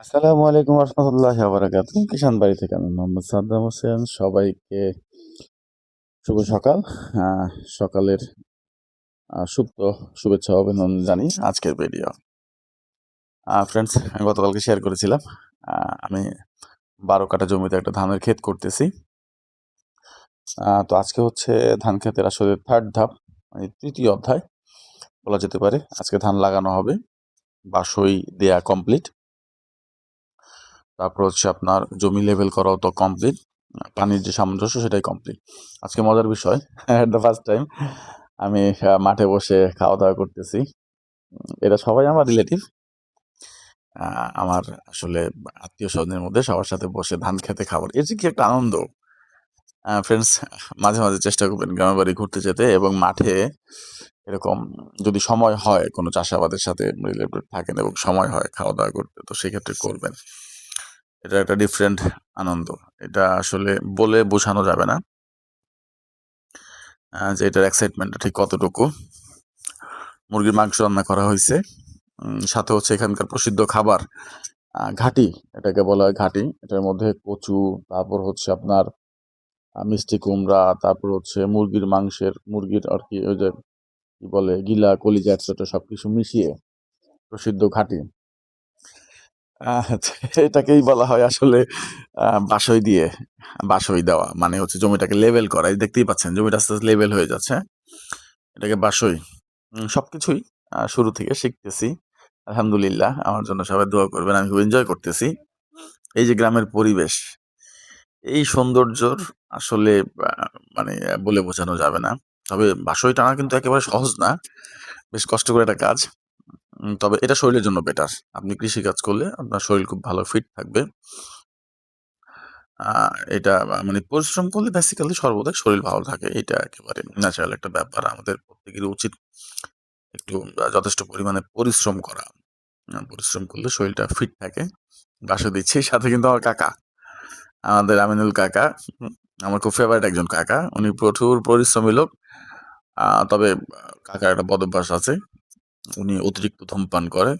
আসসালামু আলাইকুম রহমতুল্লাহি ওয়া বারাকাতুহু। কিষান বাড়ি থেকে আমি মোহাম্মদ সাদ্দাম হোসেন। সবাইকে শুভ সকাল। সকালের সুপ্ত শুভেচ্ছা ও অভিনন্দন জানিয়ে আজকের ভিডিও। ফ্রেন্ডস, আমি গতকালকে শেয়ার করেছিলাম আমি 12 কাঠা জমিতে একটা ধানের ক্ষেত করতেছি। তো আজকে হচ্ছে ধান ক্ষেতের আসলে থার্ড ধাপ, মানে তৃতীয় অধ্যায় বলা যেতে পারে। আজকে ধান লাগানো হবে, বাসই দেয়া কমপ্লিট। তারপর হচ্ছে আপনার জমি লেভেল করাও তো কমপ্লিট, পানির যে সামঞ্জস্য সেটাই কমপ্লিট। আজকে মজার বিষয়, দ্য ফার্স্ট টাইম আমি মাঠে বসে খাওয়া দাওয়া করতেছি। এরা সবাই আমার রিলেটিভ, আমার আসলে আত্মীয় স্বজনের মধ্যে সবার সাথে বসে ধান খেতে খাবার, এর যে কি একটা আনন্দ। ফ্রেন্ডস, মাঝে মাঝে চেষ্টা করবেন গ্রামের বাড়ি ঘুরতে যেতে এবং মাঠে এরকম যদি সময় হয় কোনো চাষাবাদের সাথে রিলেটেড থাকেন এবং সময় হয় খাওয়া দাওয়া করতে, তো সেক্ষেত্রে করবেন। এটা একটা ডিফারেন্ট আনন্দ। এটা আসলে বলে বোঝানো যাবে না যে এটার এক্সাইটমেন্টটা ঠিক কতটুকু। মুরগির মাংস রান্না করা হয়েছে, সাথে হচ্ছে এখানকার প্রসিদ্ধ খাবার ঘাটি, এটাকে বলা হয় ঘাটি। এটার মধ্যে কচু, তারপর হচ্ছে আপনার মিষ্টি কুমড়া, তারপর হচ্ছে মুরগির আর কি ওই যে কি বলে গিলা, কলিজা, একসাথে সবকিছু মিশিয়ে প্রসিদ্ধ ঘাটি। এটাকেই বলা হয় আসলে বাসই দিয়ে, বাসই দেওয়া মানে হচ্ছে জমিটাকে লেভেল করা। এই দেখতেই পাচ্ছেন জমিটা আস্তে আস্তে লেভেল হয়ে যাচ্ছে, এটাকে বাসই। সবকিছুই শুরু থেকে শিখতেছি। আলহামদুলিল্লাহ, আমার জন্য সবাই দোয়া করবেন। আমি খুব এনজয় করতেছি এই যে গ্রামের পরিবেশ, এই সৌন্দর্যর আসলে মানে বলে বোঝানো যাবে না। তবে বাসই টানা কিন্তু একেবারে সহজ না, বেশ কষ্ট করে একটা কাজ। তবে এটা শরীরের জন্য বেটার। আপনি কৃষিকাজ করলে আপনার শরীর খুব ভালো ফিট থাকবে। এটা মানে পরিশ্রম করলে বেসিক্যালি সর্বদাই শরীর ভালো থাকে। এটা একেবারে ন্যাচারাল একটা ব্যাপার। আমাদের প্রত্যেকেরই উচিত একটু যথেষ্ট পরিমাণে পরিশ্রম করা। পরিশ্রম করলে শরীরটা ফিট থাকে। বাসা দিচ্ছি, সাথে কিন্তু আমার কাকা, আমাদের আমিনুল কাকা, আমার খুব ফেভারিট একজন কাকা। উনি প্রচুর পরিশ্রমী লোক। তবে কাকার একটা বদ অভ্যাস আছে, উনি অতিরিক্ত ধূমপান করে।